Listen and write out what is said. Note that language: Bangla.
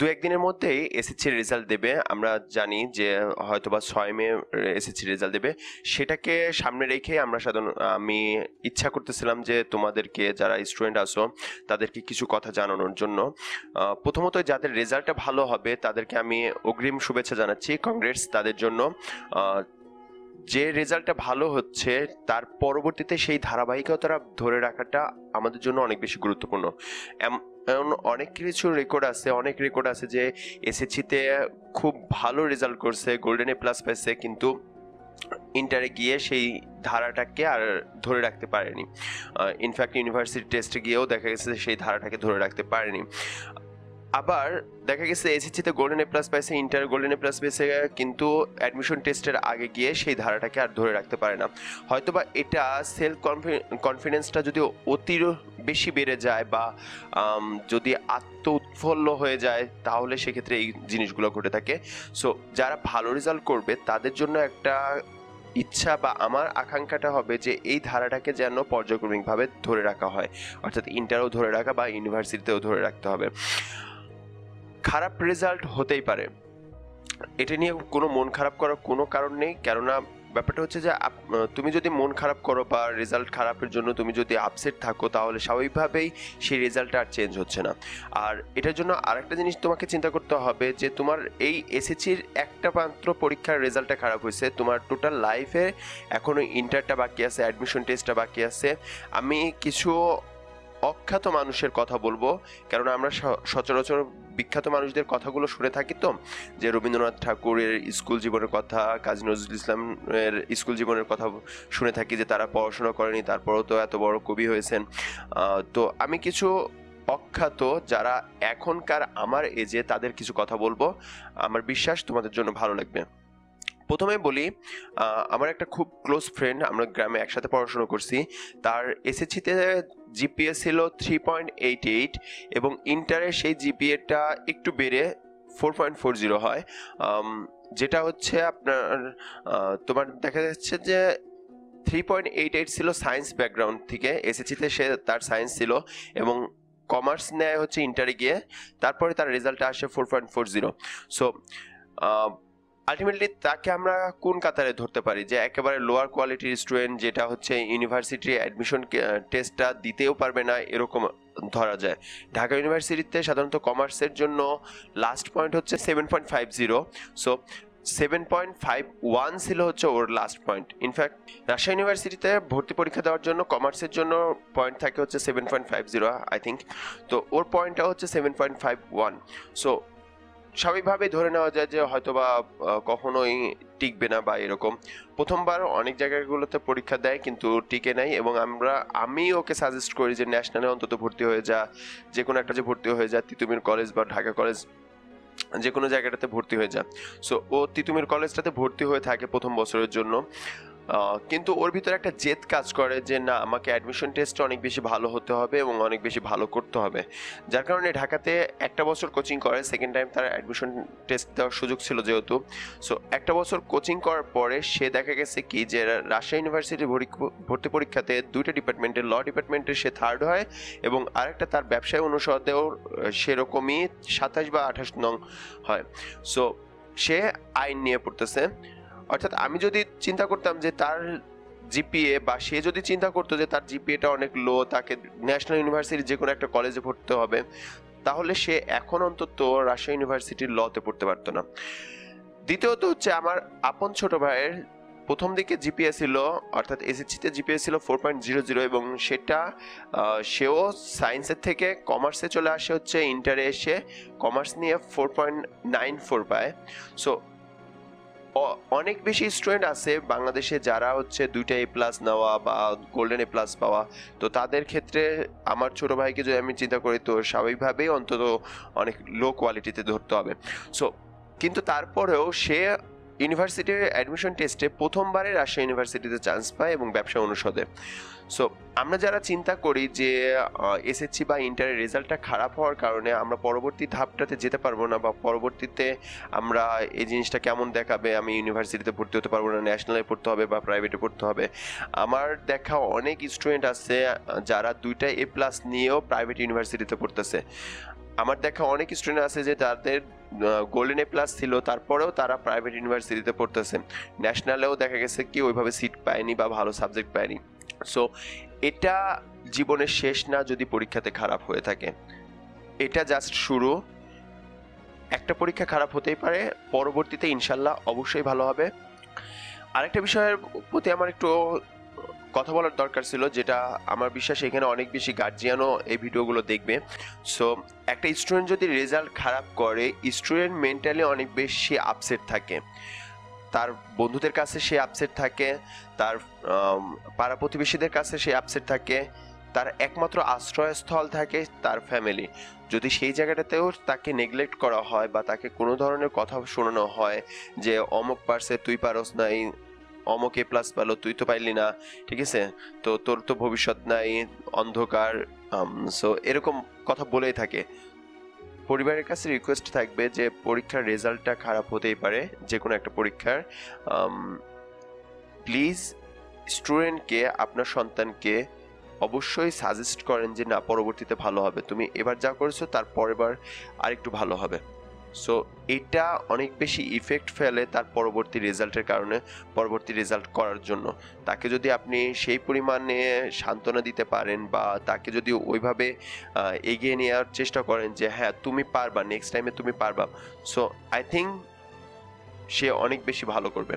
দু একদিনের মধ্যেই এসএসসির রেজাল্ট দেবে। আমরা জানি যে হয়তোবা 6 মে এসএসসির রেজাল্ট দেবে। সেটাকে সামনে রেখে আমি ইচ্ছা করতেছিলাম যে তোমাদেরকে যারা স্টুডেন্ট আছো তাদেরকে কিছু কথা জানানোর জন্য। প্রথমত যাদের রেজাল্টটা ভালো হবে তাদেরকে আমি অগ্রিম শুভেচ্ছা জানাচ্ছি, কংগ্রেটস তাদের জন্য। যে রেজাল্টটা ভালো হচ্ছে তার পরবর্তীতে সেই ধারাবাহিকতা ধরে রাখাটা আমাদের জন্য অনেক বেশি গুরুত্বপূর্ণ। অনেক কিছু অনেক রেকর্ড আছে যে এসএসসিতে খুব ভালো রেজাল্ট করছে, গোল্ডেন এ প্লাস পাইছে, কিন্তু ইন্টারে গিয়ে সেই ধারাটাকে আর ধরে রাখতে পারেনি। ইনফ্যাক্ট ইউনিভার্সিটি টেস্টে গিয়েও দেখা গেছে সেই ধারাটাকে ধরে রাখতে পারেনি। আবার দেখা গেছে এসএসসিতে গোল্ডেন এ প্লাস পাইছে, ইন্টার গোল্ডেন এ প্লাস পেয়েছে, কিন্তু অ্যাডমিশন টেস্টের আগে গিয়ে সেই ধারাটাকে আর ধরে রাখতে পারে না। হয়তোবা এটা সেলফ কনফিডেন্সটা যদি অতি বেশি বেড়ে যায় বা যদি আত্ম উৎফুল্ল হয়ে যায় তাহলে সেক্ষেত্রে এই জিনিসগুলো ঘটে থাকে। সো যারা ভালো রেজাল্ট করবে তাদের জন্য একটা ইচ্ছা বা আমার আকাঙ্ক্ষাটা হবে যে এই ধারাটাকে যেন পর্যায়ক্রমিকভাবে ধরে রাখা হয়, অর্থাৎ ইন্টারও ধরে রাখা বা ইউনিভার্সিটিতেও ধরে রাখতে হবে। খারাপ রেজাল্ট হতেই পারে, এটা নিয়ে কোনো মন খারাপ করার কোনো কারণ নেই। কেননা ব্যাপারটা হচ্ছে যে তুমি যদি মন খারাপ করো বা রেজাল্ট খারাপের জন্য তুমি যদি আপসেট থাকো তাহলে স্বাভাবিকভাবেই সেই রেজাল্টটা আর চেঞ্জ হচ্ছে না। আর এটার জন্য আরেকটা জিনিস তোমাকে চিন্তা করতে হবে যে তোমার এই এসএসসির একটা মাত্র পরীক্ষার রেজাল্টটা খারাপ হয়েছে, তোমার টোটাল লাইফে এখনো ইন্টারটা বাকি আছে, অ্যাডমিশন টেস্টটা বাকি আছে। আমি কিছু অখ্যাত মানুষের কথা বলবো, কেননা আমরা সচরাচর বিখ্যাত মানুষদের কথাগুলো শুনে থাকি, তো যে রবীন্দ্রনাথ ঠাকুরের স্কুল জীবনের কথা, কাজী নজরুল ইসলামের স্কুল জীবনের কথা শুনে থাকি যে তারা পড়াশোনা করেনি তারপরেও তো এত বড় কবি হয়েছেন। তো আমি কিছু অখ্যাত যারা এখনকার আমার এজে তাদের কিছু কথা বলবো, আমার বিশ্বাস তোমাদের জন্য ভালো লাগবে। প্রথমে বলি, আমার একটা খুব ক্লোজ ফ্রেন্ড, আমরা গ্রামে একসাথে পড়াশোনা করছি, তার এসএসসিতে জিপিএ ছিল 3.88 এবং ইন্টারে সেই জিপিএটা একটু বেড়ে 4.40 হয়, যেটা হচ্ছে আপনার তোমার দেখা যাচ্ছে যে 3.88 ছিল সায়েন্স ব্যাকগ্রাউন্ড থেকে, এসএসসিতে সে তার সায়েন্স ছিল এবং কমার্স নেয় হচ্ছে ইন্টারে গিয়ে, তারপরে তার রেজাল্টটা আসে 4.40। সো আলটিমেটলি তাকে আমরা কোন কাতারে ধরতে পারি, যে একেবারে লোয়ার কোয়ালিটির স্টুডেন্ট যেটা হচ্ছে ইউনিভার্সিটি অ্যাডমিশন টেস্টটা দিতেও পারবে না এরকম ধরা যায়। ঢাকা ইউনিভার্সিটিতে সাধারণত কমার্সের জন্য লাস্ট পয়েন্ট হচ্ছে 7.50, সো 7.51 ছিল হচ্ছে ওর লাস্ট পয়েন্ট। ইনফ্যাক্ট রাজশাহী ইউনিভার্সিটিতে ভর্তি পরীক্ষা দেওয়ার জন্য কমার্সের জন্য পয়েন্ট থাকে হচ্ছে 7.50 আই থিঙ্ক, তো ওর পয়েন্টটা হচ্ছে 7.51। সো স্বাভাবিকভাবেই ধরে নেওয়া যায় যে হয়তোবা কখনোই টিকবে না বা এরকম। প্রথমবার অনেক জায়গাগুলোতে পরীক্ষা দেয় কিন্তু টিকে নাই, এবং আমি ওকে সাজেস্ট করি যে ন্যাশনালে অন্তত ভর্তি হয়ে যা, যে কোনো একটা যে ভর্তি হয়ে যা, তিতুমির কলেজ বা ঢাকা কলেজ যে কোনো জায়গাটাতে ভর্তি হয়ে যা। সো ও তিতুমির কলেজটাতে ভর্তি হয়ে থাকে প্রথম বছরের জন্য, কিন্তু ওর ভিতরে একটা জেদ কাজ করে যে না, আমাকে অ্যাডমিশন টেস্টে অনেক বেশি ভালো হতে হবে এবং অনেক বেশি ভালো করতে হবে, যার কারণে ঢাকাতে একটা বছর কোচিং করে। সেকেন্ড টাইম তার অ্যাডমিশন টেস্ট দেওয়ার সুযোগ ছিল যেহেতু, সো একটা বছর কোচিং করার পরে সে দেখা গেছে কি যে রাজশাহী ইউনিভার্সিটির ভর্তি পরীক্ষাতে দুইটা ডিপার্টমেন্টের, ল ডিপার্টমেন্টে সে থার্ড হয় এবং আরেকটা তার ব্যবসায় অনুষদেও সেরকমই 27 বা 28 নং হয়। সো সে আইন নিয়ে পড়তেছে। অর্থাৎ আমি যদি চিন্তা করতাম যে তার জিপিএ, বা সে যদি চিন্তা করতো যে তার জিপিএটা অনেক লো, তাকে ন্যাশনাল ইউনিভার্সিটির যে কোনো একটা কলেজে পড়তে হবে, তাহলে সে এখন অন্তত রাজশাহী ইউনিভার্সিটির লতে পড়তে পারতো না। দ্বিতীয়ত হচ্ছে আমার আপন ছোট ভাইয়ের প্রথম দিকে জিপিএ ছিল, অর্থাৎ এসএসসিতে জিপিএ ছিল 4.00 এবং সেও সায়েন্সের থেকে কমার্সে চলে আসে হচ্ছে ইন্টারে এসে কমার্স নিয়ে 4.94 পায়। সো অনেক বেশি স্টুডেন্ট আছে বাংলাদেশে যারা হচ্ছে 2টা A+ নেওয়া বা গোল্ডেন A+ পাওয়া, তো তাদের ক্ষেত্রে আমার ছোট ভাইকে যদি আমি চিন্তা করি তো স্বাভাবিকভাবেই অন্তত অনেক লো কোয়ালিটিতে ধরতে হবে। সো কিন্তু তারপরেও সে ইউনিভার্সিটির অ্যাডমিশন টেস্টে প্রথমবারে রাজশাহী ইউনিভার্সিটিতে চান্স পায় এবং ব্যবসা অনুষদে। সো আমরা যারা চিন্তা করি যে এসএসসি বা ইন্টারের রেজাল্টটা খারাপ হওয়ার কারণে আমরা পরবর্তী ধাপটাতে যেতে পারবো না, বা পরবর্তীতে আমরা এই জিনিসটা কেমন দেখাবে, আমি ইউনিভার্সিটিতে ভর্তি হতে পারবো না, ন্যাশনালে পড়তে হবে বা প্রাইভেটে পড়তে হবে। আমার দেখা অনেক স্টুডেন্ট আছে যারা 2টা A+ নিয়েও প্রাইভেট ইউনিভার্সিটিতে পড়তেছে। আমার দেখা অনেক স্টুডেন্ট আছে যে তাদের গোল্ডেন এ প্লাস ছিল, তারপরেও তারা প্রাইভেট ইউনিভার্সিটিতে পড়তেছে, ন্যাশনালেও দেখা গেছে কি ওইভাবে সিট পায়নি বা ভালো সাবজেক্ট পায়নি। সো এটা জীবনের শেষ না যদি পরীক্ষাতে খারাপ হয়ে থাকে, এটা জাস্ট শুরু। একটা পরীক্ষা খারাপ হতেই পারে, পরবর্তীতে ইনশাল্লাহ অবশ্যই ভালো হবে। আরেকটা বিষয়ের প্রতি আমার একটু কথা বলার দরকার ছিল, যেটা আমার বিশ্বাস এখানে অনেক বেশি গার্জিয়ানও এই ভিডিওগুলো দেখবে। সো একটা স্টুডেন্ট যদি রেজাল্ট খারাপ করে, স্টুডেন্ট মেন্টালি অনেক বেশি আপসেট থাকে, তার বন্ধুদের কাছে সে আপসেট থাকে, তার পাড়া প্রতিবেশীদের কাছে সে আপসেট থাকে, তার একমাত্র আশ্রয়স্থল থাকে তার ফ্যামিলি। যদি সেই জায়গাটাতেও তাকে নেগলেক্ট করা হয় বা তাকে কোনো ধরনের কথা শোনানো হয় যে অমুক পারছে তুই পারস নাই, অমুক এ প্লাস পেলো তুই তো পাইলি না, ঠিক আছে, তো তোর তো ভবিষ্যৎ নাই, অন্ধকার, সো এরকম কথা বলেই থাকে, পরিবারের কাছে রিকোয়েস্ট থাকবে যে পরীক্ষার রেজাল্টটা খারাপ হতেই পারে, যে কোনো একটা পরীক্ষার, প্লিজ স্টুডেন্টকে, আপনার সন্তানকে অবশ্যই সাজেস্ট করেন যে না পরবর্তীতে ভালো হবে, তুমি এবার যা করেছো তার পরের বার আরেকটু ভালো হবে। সো এটা অনেক বেশি ইফেক্ট ফেলে তার পরবর্তী রেজাল্টের কারণে, পরবর্তী রেজাল্ট করার জন্য। তাকে যদি আপনি সেই পরিমাণে সান্ত্বনা দিতে পারেন বা তাকে যদি ওইভাবে এগিয়ে নেওয়ার চেষ্টা করেন যে হ্যাঁ তুমি পারবা, নেক্সট টাইমে তুমি পারবা, সো আই থিঙ্ক সে অনেক বেশি ভালো করবে।